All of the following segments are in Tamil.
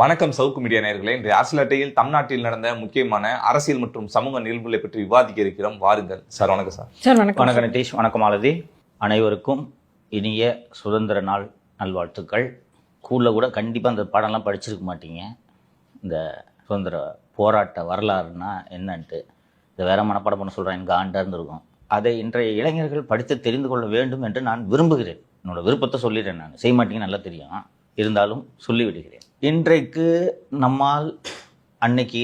வணக்கம் சவுக்கு மீடியா நேயர்களே. இன்றைய அரசியல் அட்டையில் தமிழ்நாட்டில் நடந்த முக்கியமான அரசியல் மற்றும் சமூக நிகழ்வுகளை பற்றி விவாதிக்க இருக்கிறோம். வாருங்கள் சார். வணக்கம் சார். சார் வணக்கம். வணக்கம் நிதிஷ். வணக்கம் மாலதி. அனைவருக்கும் இனிய சுதந்திர நாள் நல்வாழ்த்துக்கள். ஸ்கூலில் கூட கண்டிப்பாக அந்த பாடம்லாம் படிச்சிருக்க மாட்டீங்க. இந்த சுதந்திர போராட்ட வரலாறுனா என்னன்ட்டு இதை வேற மனப்பாடம் பண்ண சொல்கிறேன், எனக்கு ஆண்டார்ந்து இருக்கும். அதை இன்றைய இளைஞர்கள் படித்து தெரிந்து கொள்ள வேண்டும் என்று நான் விரும்புகிறேன். என்னோட விருப்பத்தை சொல்லிடுறேன். நான் செய்ய மாட்டீங்கன்னு நல்லா தெரியும், இருந்தாலும் சொல்லிவிடுகிறேன். இன்றைக்கு நம்மால் அன்னைக்கு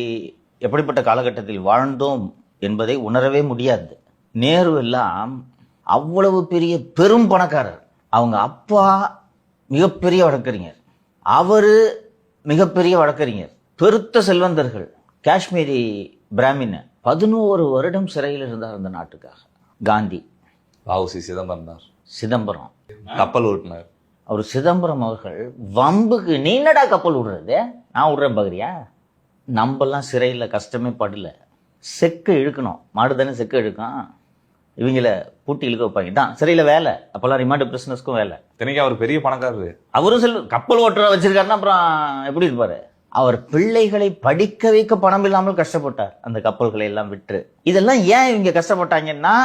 எப்படிப்பட்ட காலகட்டத்தில் வாழ்ந்தோம் என்பதை உணரவே முடியாது. நேரு எல்லாம் அவ்வளவு பெரிய பெரும் பணக்காரர். அவங்க அப்பா மிகப்பெரிய வழக்கறிஞர், அவரு மிகப்பெரிய வழக்கறிஞர், பெருத்த செல்வந்தர்கள். காஷ்மீரி பிராமின் 11 வருடம் சிறையில் இருந்தார் அந்த நாட்டுக்காக. காந்தி, வ.உ.சி. சிதம்பரம் கப்பல் ஓட்டுனர். அவர் சிதம்பரம் அவர்கள் வம்புக்கு நீ என்னடா கப்பல் விடுறது, நான் விடுறேன் பகுதியா. நம்மெல்லாம் சிறையில் கஷ்டமே படல. செக்கு இழுக்கணும், மாடு தானே செக்கு இழுக்கும், இவங்கள பூட்டி இழுக்க வைப்பாங்க. தான் சிறையில் வேலை. அப்போல்லாம் ரிமாண்ட் பிரிசனர்ஸ்க்கும் வேலை. தினைக்கு அவர் பெரிய பணக்காரரு. அவரும் கப்பல் ஓட்டுற வச்சிருக்காருன்னா அப்புறம் எப்படி இருப்பாரு. அவர் பிள்ளைகளை படிக்க வைக்க பணம் இல்லாமல் கஷ்டப்பட்டார், அந்த கப்பல்களை எல்லாம் விற்று. இதெல்லாம் ஏன் இவங்க கஷ்டப்பட்டாங்கன்னா,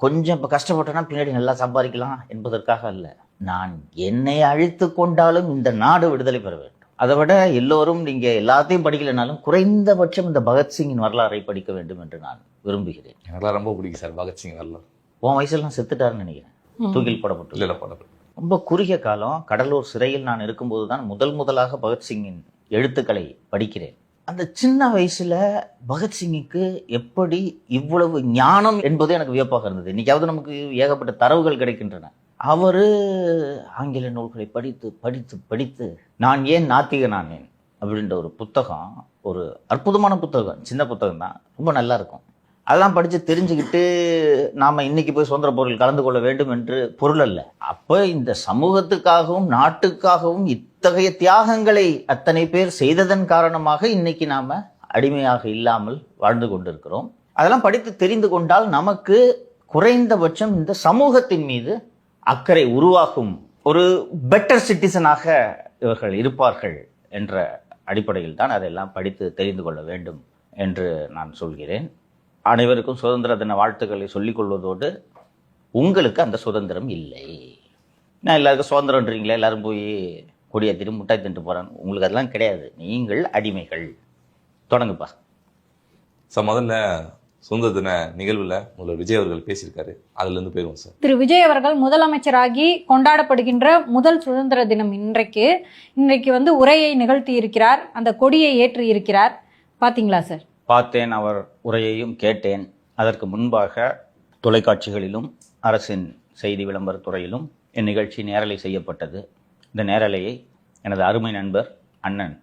கொஞ்சம் இப்போ கஷ்டப்பட்டோன்னா பின்னாடி நல்லா சம்பாதிக்கலாம் என்பதற்காக அல்ல. நான் என்னை அழித்து கொண்டாலும் இந்த நாடு விடுதலை பெற வேண்டும். அதை விட எல்லோரும் நீங்க எல்லாத்தையும் படிக்கலைனாலும் குறைந்தபட்சம் இந்த பகத்சிங்கின் வரலாறை படிக்க வேண்டும் என்று நான் விரும்புகிறேன். எனக்கு ரொம்ப பிடிக்கும் சார் பகத்சிங் வரலாறு. உன் வயசுலாம் செத்துட்டாருன்னு நினைக்கிறேன், தூக்கில் போடப்பட்டு. ரொம்ப குறுகிய காலம் கடலூர் சிறையில் நான் இருக்கும்போது தான் முதலாக பகத்சிங்கின் எழுத்துக்களை படிக்கிறேன். அந்த சின்ன வயசுல பகத்சிங்குக்கு எப்படி இவ்வளவு ஞானம் என்பது எனக்கு வியப்பாக இருந்தது. இன்னைக்காவது நமக்கு ஏகப்பட்ட தரவுகள் கிடைக்கின்றன. அவரு ஆங்கில நூல்களை படித்து படித்து படித்து நான் ஏன் நாத்திகனானேன் அப்படின்ற ஒரு புத்தகம், ஒரு அற்புதமான புத்தகம், சின்ன புத்தகம் தான், ரொம்ப நல்லா இருக்கும். அதெல்லாம் படித்து தெரிஞ்சுக்கிட்டு நாம் இன்னைக்கு போய் சுதந்திர போரில் கலந்து கொள்ள வேண்டும் என்று பொருள் அல்ல. அப்போ இந்த சமூகத்துக்காகவும் நாட்டுக்காகவும் இத்தகைய தியாகங்களை அத்தனை பேர் செய்ததன் காரணமாக இன்னைக்கு நாம் அடிமையாக இல்லாமல் வாழ்ந்து கொண்டிருக்கிறோம். அதெல்லாம் படித்து தெரிந்து கொண்டால் நமக்கு குறைந்தபட்சம் இந்த சமூகத்தின் மீது அக்கறை உருவாக்கும், ஒரு பெட்டர் சிட்டிசனாக இவர்கள் இருப்பார்கள் என்ற அடிப்படையில் தான் அதெல்லாம் படித்து தெரிந்து கொள்ள வேண்டும் என்று நான் சொல்கிறேன். அனைவருக்கும் சுதந்திர தின வாழ்த்துக்களை சொல்லிக் கொள்வதோடு, உங்களுக்கு அந்த சுதந்திரம் இல்லை. நான் எல்லாருக்கும் சுதந்திரன்றீங்களே, எல்லாரும் போய் கொடியேற்றிட்டு முட்டாய் தின்ட்டு போகிறாங்க, உங்களுக்கு அதெல்லாம் கிடையாது. நீங்கள் அடிமைகள். தொடங்குப்பா சார். முதல்ல சுதந்திர தின நிகழ்வுல முதல்வர் விஜய் அவர்கள் பேசியிருக்காரு, அதுல இருந்து போயிருவோம் சார். திரு விஜய் அவர்கள் முதலமைச்சராகி கொண்டாடப்படுகின்ற முதல் சுதந்திர தினம் இன்றைக்கு உரையை நிகழ்த்தி இருக்கிறார், அந்த கொடியை ஏற்றி இருக்கிறார். பாத்தீங்களா சார்? பார்த்தேன், அவர் உரையையும் கேட்டேன். அதற்கு முன்பாக தொலைக்காட்சிகளிலும் அரசின் செய்தி விளம்பரத்துறையிலும் என் நிகழ்ச்சி நேரலை செய்யப்பட்டது. இந்த நேரலையை எனது அருமை நண்பர் அண்ணன்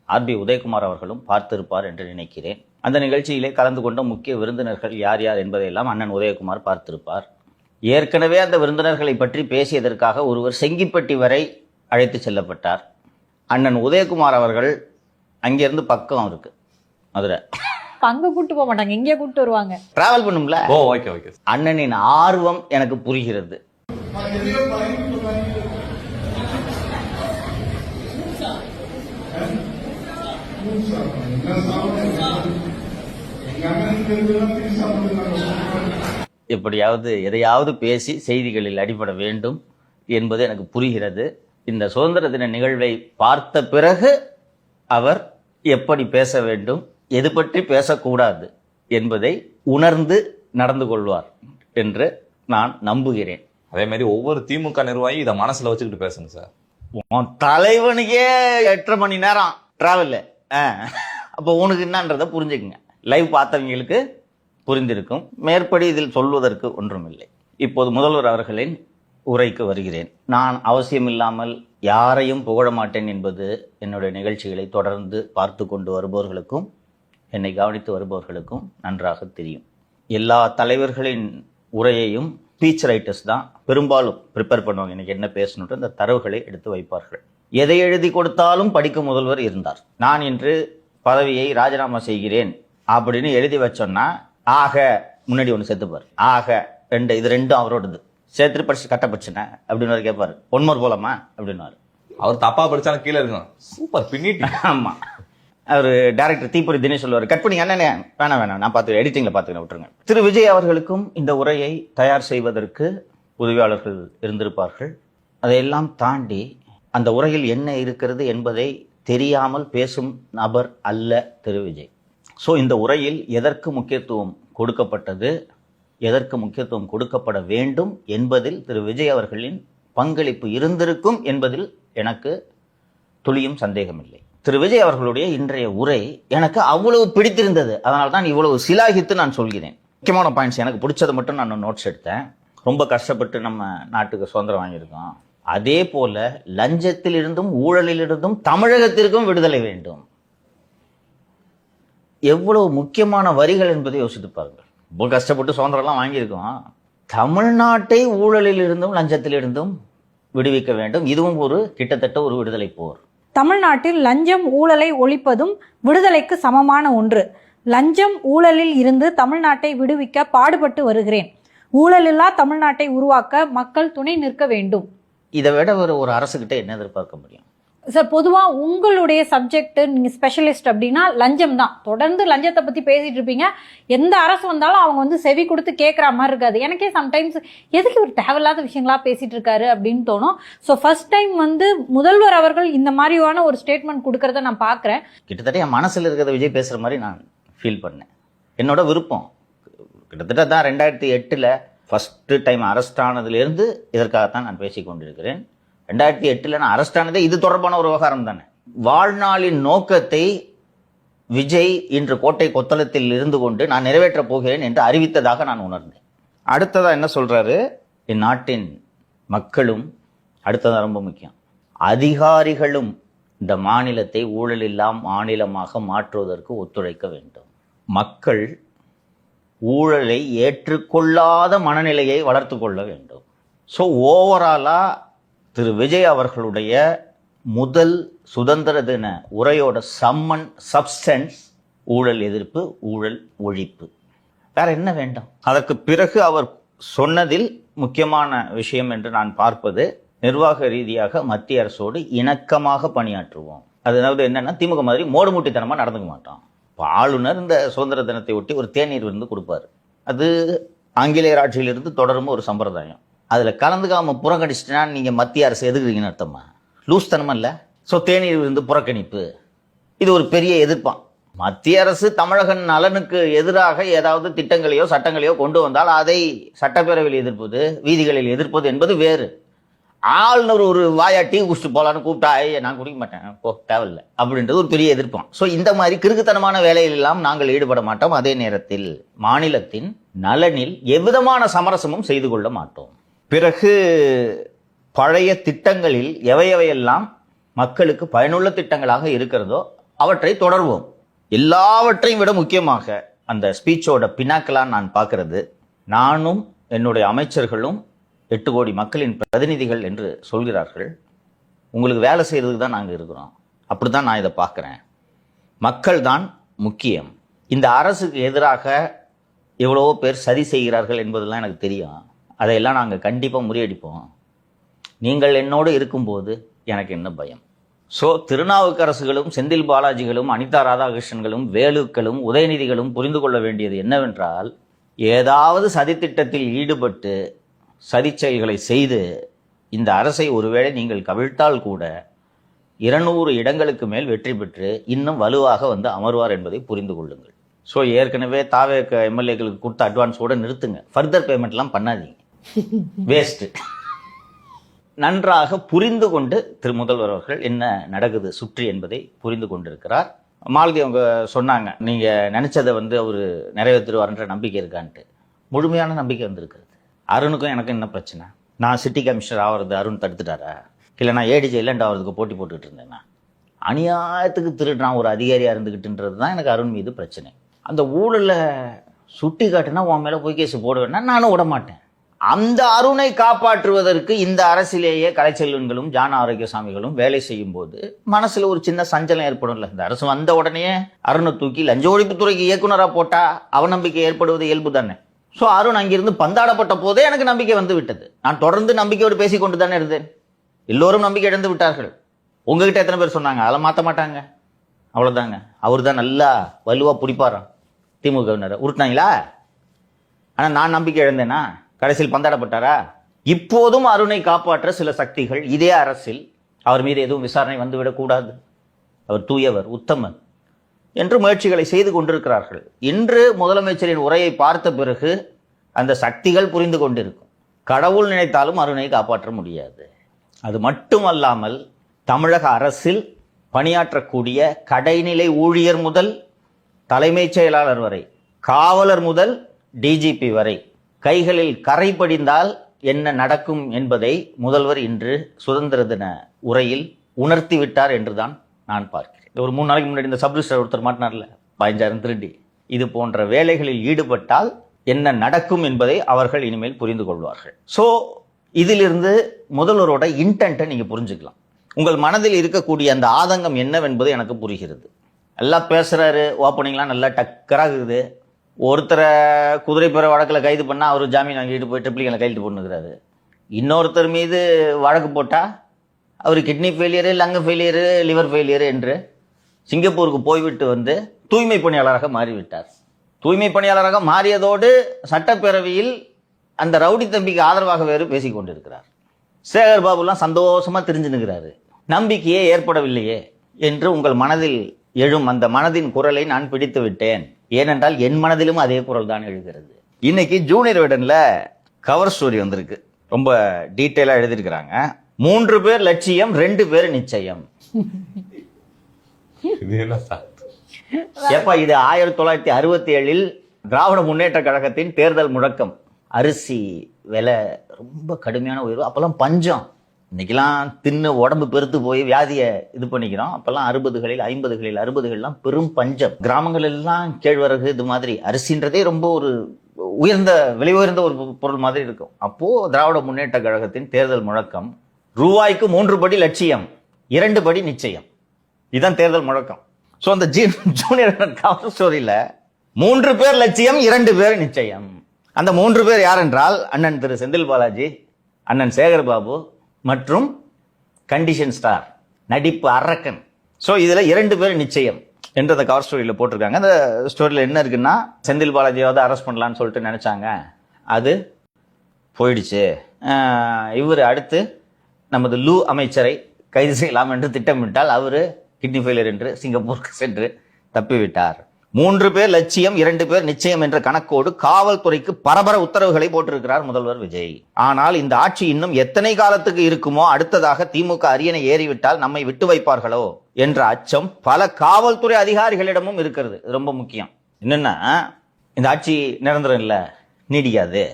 ஆர்பி உதயகுமார் அவர்களும் பார்த்திருப்பார் என்று நினைக்கிறேன். அந்த நிகழ்ச்சியிலே கலந்து கொண்ட முக்கிய விருந்தினர்கள் யார் யார் என்பதையெல்லாம் அண்ணன் உதயகுமார் பார்த்திருப்பார். ஏற்கனவே அந்த விருந்தினர்களை பற்றி பேசியதற்காக ஒருவர் செங்கிப்பட்டி வரை அழைத்து செல்லப்பட்டார். அண்ணன் உதயகுமார் அவர்கள் அங்கிருந்து பக்கம் இருக்கு மதுரை, அங்க கூட்டு போக மாட்டாங்க, இங்கே கூட்டு வருவாங்க, டிராவல் பண்ணும்ல. ஓகே. அண்ணனின் ஆர்வம் எனக்கு புரிகிறது. எப்படியாவது எதையாவது பேசி செய்திகளில் அடிபட வேண்டும் என்பது எனக்கு புரிகிறது. இந்த சுதந்திர தின நிகழ்வை பார்த்த பிறகு அவர் எப்படி பேச வேண்டும், எது பற்றி பேசக்கூடாது என்பதை உணர்ந்து நடந்து கொள்வார் என்று நான் நம்புகிறேன். அதே மாதிரி ஒவ்வொரு திமுக நிர்வாகி இதை மனசுல வச்சுக்கிட்டு பேசுங்க சார். உன் தலைவனுக்கே 8.5 மணி நேரம் டிராவல், அப்போ உனக்கு என்னன்றதை புரிஞ்சுக்குங்க. லைவ் பார்த்தவங்களுக்கு புரிந்திருக்கும். மேற்படி இதில் சொல்வதற்கு ஒன்றுமில்லை. இப்போது முதல்வர் அவர்களின் உரைக்கு வருகிறேன். நான் அவசியமில்லாமல் யாரையும் புகழ மாட்டேன் என்பது என்னுடைய நிகழ்ச்சிகளை தொடர்ந்து பார்த்து கொண்டு வருபவர்களுக்கும் என்னை கவனித்து வருபவர்களுக்கும் நன்றாக தெரியும். எல்லா தலைவர்களின் உரையையும் ஸ்பீச் ரைட்டர்ஸ் தான் பெரும்பாலும் ப்ரிப்பேர் பண்ணுவாங்க. இன்னைக்கு என்ன பேசணுன்ட்டு அந்த தரவுகளை எடுத்து வைப்பார்கள். எதை எழுதி கொடுத்தாலும் படிக்கும் முதல்வர் இருந்தார். நான் இன்று பதவியை ராஜினாமா செய்கிறேன் அப்படின்னு எழுதி வச்சோன்னா, ஆக முன்னாடி ஒன்று சேர்த்துப்பார், ஆக 2, இது 2 அவரோடது சேர்த்துட்டு படிச்சு கட்ட பிரச்சனை அப்படின்னு கேட்பாரு. 1 மோர் போலாமா அப்படின்னாரு. அவர் தப்பா படிச்சாலும் கீழே இருக்கும். சூப்பர் பின்னிட்டு. ஆமா, அவர் டைரக்டர் தீபுரி தினேஷ் சொல்லுவார், கட் பண்ணி என்ன வேணாம் நான் பார்த்து எடிட்டிங்ல பார்த்துக்கிறேன், விட்டுருங்க. திரு விஜய் அவர்களுக்கும் இந்த உரையை தயார் செய்வதற்கு உதவியாளர்கள் இருந்திருப்பார்கள். அதையெல்லாம் தாண்டி அந்த உரையில் என்ன இருக்கிறது என்பதை தெரியாமல் பேசும் நபர் அல்ல திரு விஜய். ஸோ இந்த உரையில் எதற்கு முக்கியத்துவம் கொடுக்கப்பட்டது, எதற்கு முக்கியத்துவம் கொடுக்கப்பட வேண்டும் என்பதில் திரு விஜய் அவர்களின் பங்களிப்பு இருந்திருக்கும் என்பதில் எனக்கு துளியும் சந்தேகமில்லை. திரு விஜய் அவர்களுடைய இன்றைய உரை எனக்கு அவ்வளவு பிடித்திருந்தது. அதனால தான் இவ்வளவு சிலாகித்து நான் சொல்கிறேன். முக்கியமான பாயிண்ட்ஸ் எனக்கு பிடிச்சதை மட்டும் நான் நோட்ஸ் எடுத்தேன். ரொம்ப கஷ்டப்பட்டு நம்ம நாட்டுக்கு சுதந்திரம் வாங்கியிருக்கோம். அதே போல லஞ்சத்திலிருந்தும் ஊழலிலிருந்தும் தமிழகத்திற்கும் விடுதலை வேண்டும். எவ்வளவு முக்கியமான வரிகள் என்பதை யோசித்து பாருங்கள். ரொம்ப கஷ்டப்பட்டு சுதந்திரம்லாம் வாங்கியிருக்கோம். தமிழ்நாட்டை ஊழலில் இருந்தும் லஞ்சத்திலிருந்தும் விடுவிக்க வேண்டும். இதுவும் ஒரு கிட்டத்தட்ட ஒரு விடுதலை போர். தமிழ்நாட்டில் லஞ்சம் ஊழலை ஒழிப்பதும் விடுதலைக்கு சமமான ஒன்று. லஞ்சம் ஊழலில் இருந்து தமிழ்நாட்டை விடுவிக்க பாடுபட்டு வருகிறேன். ஊழலில்லா தமிழ்நாட்டை உருவாக்க மக்கள் துணை நிற்க வேண்டும். இதை விட ஒரு அரசுகிட்ட என்ன எதிர்பார்க்க முடியும் சார்? பொதுவாக உங்களுடைய சப்ஜெக்ட், நீங்கள் ஸ்பெஷலிஸ்ட் அப்படின்னா லஞ்சம் தான். தொடர்ந்து லஞ்சத்தை பற்றி பேசிட்டு இருப்பீங்க. எந்த அரசு வந்தாலும் அவங்க வந்து செவி கொடுத்து கேட்குற மாதிரி இருக்காது. எனக்கே சம்டைம்ஸ் எதுக்கு ஒரு தேவையில்லாத விஷயங்களா பேசிட்டு இருக்காரு அப்படின்னு தோணும். ஸோ ஃபர்ஸ்ட் டைம் வந்து முதல்வர் அவர்கள் இந்த மாதிரியான ஒரு ஸ்டேட்மெண்ட் கொடுக்கறத நான் பார்க்குறேன். கிட்டத்தட்ட என் மனசில் இருக்கிறத விஜய் பேசுகிற மாதிரி நான் ஃபீல் பண்ணேன். என்னோட விருப்பம் கிட்டத்தட்ட தான் 2008 ஃபர்ஸ்ட் டைம் அரெஸ்ட் ஆனதுலேருந்து இதற்காகத்தான் நான் பேசிக் கொண்டிருக்கிறேன். 2008 நான் அரெஸ்ட் ஆனதே இது தொடர்பான ஒரு விவகாரம் தானே. வாழ்நாளின் நோக்கத்தை விஜய் இன்று கோட்டை கொத்தளத்தில் இருந்து கொண்டு நான் நிறைவேற்றப் போகிறேன் என்று அறிவித்ததாக நான் உணர்ந்தேன். அடுத்ததா என்ன சொல்றாரு, என் நாட்டின் மக்களும், அடுத்ததா ரொம்ப முக்கியம், அதிகாரிகளும் இந்த மாநிலத்தை ஊழலில்லா மாநிலமாக மாற்றுவதற்கு ஒத்துழைக்க வேண்டும். மக்கள் ஊழலை ஏற்றுக்கொள்ளாத மனநிலையை வளர்த்து கொள்ள வேண்டும். ஸோ ஓவராலா திரு விஜய் அவர்களுடைய முதல் சுதந்திர தின உரையோட சம்மன் சப்ஸ்டன்ஸ் ஊழல் எதிர்ப்பு, ஊழல் ஒழிப்பு. வேற என்ன வேண்டும்? அதற்கு பிறகு அவர் சொன்னதில் முக்கியமான விஷயம் என்று நான் பார்ப்பது, நிர்வாக ரீதியாக மத்திய அரசோடு இணக்கமாக பணியாற்றுவோம். அதாவது என்னன்னா, திமுக மாதிரி மோடுமுட்டித்தனமா நடந்துக்க மாட்டோம். இப்போ ஆளுநர் இந்த சுதந்திர தினத்தை ஒட்டி ஒரு தேநீர் விருந்து கொடுப்பாரு. அது ஆங்கிலேயர் ஆட்சியிலிருந்து தொடரும் ஒரு சம்பிரதாயம். அதில் கலந்துக்காம புறக்கணிச்சிட்டா நீங்கள் மத்திய அரசு எதுக்குறீங்கன்னு அர்த்தமா? லூஸ் தனமா இல்லை? ஸோ தேநீர் விருந்து புறக்கணிப்பு இது ஒரு பெரிய எதிர்ப்பான். மத்திய அரசு தமிழக நலனுக்கு எதிராக ஏதாவது திட்டங்களையோ சட்டங்களையோ கொண்டு வந்தால் அதை சட்டப்பேரவையில் எதிர்ப்பது, வீதிகளில் எதிர்ப்பது என்பது வேறு. ஆளுநர் ஒரு வாயா டீ குடிச்சிட்டு போலான்னு கூப்பிட்டா நான் குடிக்க மாட்டேன், போ தேவையில்லை அப்படின்றது ஒரு பெரிய எதிர்ப்பான். ஸோ இந்த மாதிரி கிறுக்குத்தனமான வேலையில் எல்லாம் நாங்கள் ஈடுபட மாட்டோம். அதே நேரத்தில் மாநிலத்தின் நலனில் எவ்விதமான சமரசமும் செய்து கொள்ள மாட்டோம். பிறகு பழைய திட்டங்களில் எவையெல்லாம் மக்களுக்கு பயனுள்ள திட்டங்களாக இருக்கிறதோ அவற்றை தொடர்வோம். எல்லாவற்றையும் விட முக்கியமாக அந்த ஸ்பீச்சோட பினாக்கலாக நான் பார்க்கறது, நானும் என்னுடைய அமைச்சர்களும் 8 கோடி மக்களின் பிரதிநிதிகள் என்று சொல்கிறார்கள். உங்களுக்கு வேலை செய்யறதுக்கு தான் நாங்கள் இருக்கிறோம். அப்படி தான் நான் இதை பார்க்குறேன். மக்கள் தான் முக்கியம். இந்த அரசுக்கு எதிராக எவ்வளவோ பேர் சதி செய்கிறார்கள் என்பதெல்லாம் எனக்கு தெரியும். அதையெல்லாம் நாங்கள் கண்டிப்பாக முறியடிப்போம். நீங்கள் என்னோடு இருக்கும்போது எனக்கு என்ன பயம்? ஸோ திருநாவுக்கரசுகளும், செந்தில் பாலாஜிகளும், அனிதா ராதாகிருஷ்ணன்களும், வேலுக்களும், உதயநிதிகளும் புரிந்து கொள்ள வேண்டியது என்னவென்றால், ஏதாவது சதித்திட்டத்தில் ஈடுபட்டு சதி செயல்களை செய்து இந்த அரசை ஒருவேளை நீங்கள் கவிழ்த்தால் கூட 200 இடங்களுக்கு மேல் வெற்றி பெற்று இன்னும் வலுவாக வந்து அமர்வார் என்பதை புரிந்து கொள்ளுங்கள். ஸோ ஏற்கனவே தாவேக எம்எல்ஏக்களுக்கு கொடுத்த அட்வான்ஸோட நிறுத்துங்க. ஃபர்தர் பேமெண்ட்லாம் பண்ணாதீங்க, வேஸ்ட்டு. நன்றாக புரிந்து கொண்டு திரு முதல்வர் அவர்கள் என்ன நடக்குது சுற்றி என்பதை புரிந்து கொண்டிருக்கிறார். மாலதி அவங்க சொன்னாங்க, நீங்கள் நினச்சதை வந்து அவர் நிறைவேற்றுவார்ன்ற நம்பிக்கை இருக்கான்ட்டு. முழுமையான நம்பிக்கை வந்திருக்கிறது. அருணுக்கும் எனக்கும் என்ன பிரச்சனை? நான் சிட்டி கமிஷனர் ஆகிறது அருண் தடுத்துட்டாரா? இல்லை நான் ஏடிஜே இல்லைண்ட் ஆகிறதுக்கு போட்டி போட்டுக்கிட்டு இருந்தேன்னா? அநியாயத்துக்கு திருடுறான் ஒரு அதிகாரியாக இருந்துக்கிட்டுன்றது தான் எனக்கு அருண் மீது பிரச்சனை. அந்த ஊழலை சுட்டி காட்டுனா உன் மேலே போய் கேஸ் போடுவேன்னா நானும் விட மாட்டேன். அந்த அருணை காப்பாற்றுவதற்கு இந்த அரசிலேயே கலைச்செல்வன்களும் ஜான ஆரோக்கியசாமிகளும் வேலை செய்யும் போது மனசுல ஒரு சின்ன சஞ்சலம் ஏற்படும்ல. இந்த அரசு வந்த உடனே அருணை தூக்கி லஞ்ச ஒழிப்புத்துறைக்கு இயக்குனராக போட்டா அவநம்பிக்கை ஏற்படுவது இயல்பு தானே. ஸோ அருண் அங்கிருந்து பந்தாடப்பட்ட போதே எனக்கு நம்பிக்கை வந்து விட்டது. நான் தொடர்ந்து நம்பிக்கையோடு பேசிக்கொண்டு தானே இருந்தேன். எல்லோரும் நம்பிக்கை இழந்து விட்டார்கள். உங்ககிட்ட எத்தனை பேர் சொன்னாங்க அதெல்லாம் மாற்ற மாட்டாங்க, அவ்வளோதாங்க, அவர் தான் நல்லா வலுவாக பிடிப்பாராம் திமுகவினர், உருட்டினாங்களா? ஆனால் நான் நம்பிக்கை இழந்தேனா? கடைசியில் பந்தாடப்பட்டாரா? இப்போதும் அருணை காப்பாற்ற சில சக்திகள் இதே அரசில் அவர் மீது எதுவும் விசாரணை வந்துவிடக்கூடாது, அவர் தூயவர் உத்தமன் என்று முயற்சிகளை செய்து கொண்டிருக்கிறார்கள். இன்று முதலமைச்சரின் உரையை பார்த்த பிறகு அந்த சக்திகள் புரிந்து கொண்டிருக்கும், கடவுள் நினைத்தாலும் அருணை காப்பாற்ற முடியாது. அது மட்டுமல்லாமல் தமிழக அரசில் பணியாற்றக்கூடிய கடைநிலை ஊழியர் முதல் தலைமைச் செயலாளர் வரை, காவலர் முதல் டிஜிபி வரை கைகளில் கரை படிந்தால் என்ன நடக்கும் என்பதை முதல்வர் இன்று சுதந்திர தின உரையில் உணர்த்தி விட்டார் என்றுதான் நான் பார்க்கிறேன். ஒரு 3 நாளைக்கு முன்னாடி இந்த சப்ரிஜிஸ்டர் ஒருத்தர் மாட்டினார்ல 15,000 திருடி, இது போன்ற வேலைகளில் ஈடுபட்டால் என்ன நடக்கும் என்பதை அவர்கள் இனிமேல் புரிந்து கொள்வார்கள். ஸோ இதிலிருந்து முதல்வரோட இன்டென்ட்டை நீங்க புரிஞ்சுக்கலாம். உங்கள் மனதில் இருக்கக்கூடிய அந்த ஆதங்கம் என்னவென்பது எனக்கு புரிகிறது. நல்லா பேசுறாரு, ஓப்பனிங்லாம் நல்லா டக்கராகுது. ஒருத்தரை குதிரைப்பேர வழக்கில் கைது பண்ணால் அவர் ஜாமீன் வாங்கிட்டு போய் ட்ரிப்ளிகனில் கைது பண்ணுகிறாரு. இன்னொருத்தர் மீது வழக்கு போட்டால் அவர் kidney failure, லங்கு failure, liver failure என்று சிங்கப்பூருக்கு போய்விட்டு வந்து தூய்மை பணியாளராக மாறிவிட்டார். தூய்மை பணியாளராக மாறியதோடு சட்டப்பேரவையில் அந்த ரவுடி தம்பிக்கு ஆதரவாக வேறு பேசிக் கொண்டிருக்கிறார். சேகர் பாபுலாம் சந்தோஷமா தெரிஞ்சுனுக்கிறாரு. நம்பிக்கையே ஏற்படவில்லையே என்று உங்கள் மனதில் எழும் அந்த மனதின் குரலை நான் பிடித்து விட்டேன். ஏனென்றால் என் மனதிலும் அதே குரல் தான் எழுகிறது. இன்னைக்கு ஜூனியர் விடன்ல கவர் ஸ்டோரி வந்திருக்கு, ரொம்ப டீட்டெயிலா எழுதியிருக்கிறாங்க. 3 பேர் லட்சியம், 2 பேர் நிச்சயம். ஏப்பா இது 1967 திராவிட முன்னேற்ற கழகத்தின் தேர்தல் முழக்கம். அரிசி விலை ரொம்ப கடுமையான உயர்வு, அப்பெல்லாம் பஞ்சம். இன்னைக்கெல்லாம் தின்னு உடம்பு பெருத்து போய் வியாதியை இது பண்ணிக்கிறோம். அப்பெல்லாம் 60களில் 50களில் 60கள்லாம் பெரும் பஞ்சம். கிராமங்கள் எல்லாம் கேழ்வரகு இது மாதிரி அரிசின்றதே ரொம்ப ஒரு உயர்ந்த விலை உயர்ந்த ஒரு பொருள் மாதிரி இருக்கும். அப்போ திராவிட முன்னேற்ற கழகத்தின் தேர்தல் முழக்கம் ரூபாய்க்கு 3 படி லட்சியம், 2 படி நிச்சயம். இதுதான் தேர்தல் முழக்கம். ஸோ அந்த ஜூனியர் கவர் ஸ்டோரியில 3 பேர் லட்சியம், 2 பேர் நிச்சயம். அந்த 3 பேர் யார் என்றால் அண்ணன் திரு செந்தில் பாலாஜி, அண்ணன் சேகர் பாபு மற்றும் கண்டிஷன் ஸ்டார் நடிப்பு அரக்கன். ஸோ இதுல 2 பேர் நிச்சயம் என்று அந்த கவர் ஸ்டோரியில போட்டிருக்காங்க. அந்த ஸ்டோரியில என்ன இருக்குன்னா, செந்தில் பாலாஜியாவது அரெஸ்ட் பண்ணலான்னு சொல்லிட்டு நினைச்சாங்க, அது போயிடுச்சு. இவர் அடுத்து நமது லூ அமைச்சரை கைது செய்யலாம் என்று திட்டமிட்டால் அவரு கிட்னி ஃபெயிலியர் என்று சிங்கப்பூருக்கு சென்று தப்பிவிட்டார். 3 பேர் லட்சியம், 2 பேர் நிச்சயம் என்ற கணக்கோடு காவல்துறைக்கு பரபர உத்தரவுகளை போட்டிருக்கிறார் முதல்வர் விஜய். ஆனால் இந்த ஆட்சி இன்னும் எத்தனை காலத்துக்கு இருக்குமோ, அடுத்ததாக திமுக அரியணை ஏறிவிட்டால் நம்மை விட்டு வைப்பார்களோ என்ற அச்சம் பல காவல்துறை அதிகாரிகளிடமும் இருக்கிறது. ரொம்ப முக்கியம். என்னன்னா, இந்த ஆட்சி நிரந்தரம் இல்லை, நீடிக்காது.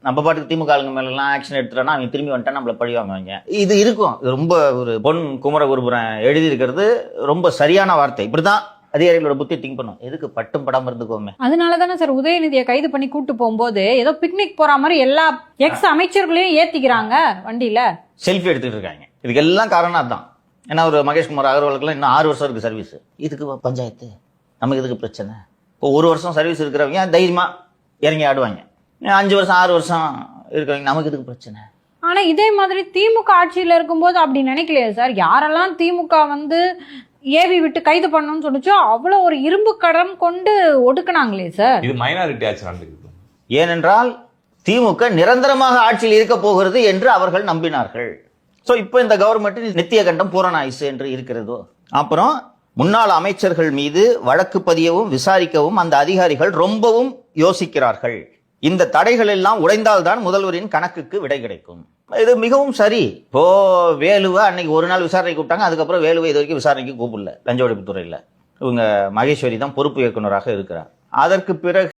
நம்ம பாட்டுக்கு திமுக ஆளுங்க மேலாம் ஆக்ஷன் எடுத்துட்டோம்னா அவங்க திரும்பி வந்துட்டா நம்மள பழி வாங்குவாங்க. இது இருக்கும். ரொம்ப ஒரு பொன் குமரகுருபுரம் எழுதியிருக்கிறது ரொம்ப சரியான வார்த்தை. இப்படிதான் அதிகாரிகளோட புத்தி திங்க் பண்ணும். எதுக்கு பட்டும் படாம இருந்துக்கோமே. அதனாலதானே சார் உதயநிதியை கைது பண்ணி கூட்டு போகும்போது ஏதோ பிக்னிக் போற மாதிரி எல்லா எக்ஸ் அமைச்சர்களையும் ஏத்திக்கிறாங்க வண்டியில, செல்ஃபி எடுத்துட்டு இருக்காங்க. இதுக்கு எல்லாம் காரணம் அதுதான். ஏன்னா ஒரு மகேஷ்குமார் அகர்வாலுக்குலாம் இன்னும் 6 வருஷம் இருக்கு சர்வீஸ். இதுக்கு பஞ்சாயத்து, நமக்கு இதுக்கு பிரச்சனை. இப்போ 1 வருஷம் சர்வீஸ் இருக்கிறவங்க தைரியமா இறங்கி ஆடுவாங்க. 5 வருஷம் 6 வருஷம் இருக்கிறவங்க நமக்கு இதுக்கு பிரச்சனை. ஆனா இதே மாதிரி திமுக ஆட்சியில இருக்கும்போது அப்படி நினைக்கலையா சார்? யாரெல்லாம் திமுக வந்து ஏவி விட்டு கைது பண்ணணும்னு சொன்னிச்சோ அவ்வளவு ஒரு இரும்பு கடம் கொண்டு ஒடுக்குனாங்களே சார். இது மைனாரிட்டி ஆட்சி நடந்துருக்கு. ஏனென்றால் திமுக நிரந்தரமாக ஆட்சியில் இருக்க போகிறது என்று அவர்கள் நம்பினார்கள். சோ இப்போ இந்த கவர்மெண்ட் நித்திய கண்டம் பூரண ஆயுசு என்று இருக்கிறதோ. அப்புறம் முன்னாள் அமைச்சர்கள் மீது வழக்கு பதியவும் விசாரிக்கவும் அந்த அதிகாரிகள் ரொம்பவும் யோசிக்கிறார்கள். இந்த தடைகள் எல்லாம் உடைந்தால்தான் முதல்வரின் கணக்குக்கு விடை கிடைக்கும். இது மிகவும் சரி. இப்போ வேலுவை அன்னைக்கு ஒரு நாள் விசாரணை கூப்பிட்டாங்க, அதுக்கப்புறம் வேலுவை இது வரைக்கும் விசாரணைக்கு கூப்பிடல. லஞ்ச ஒழிப்புத்துறையில் இவங்க மகேஸ்வரி தான் பொறுப்பு இயக்குநராக இருக்கிறார். அதற்கு பிறகு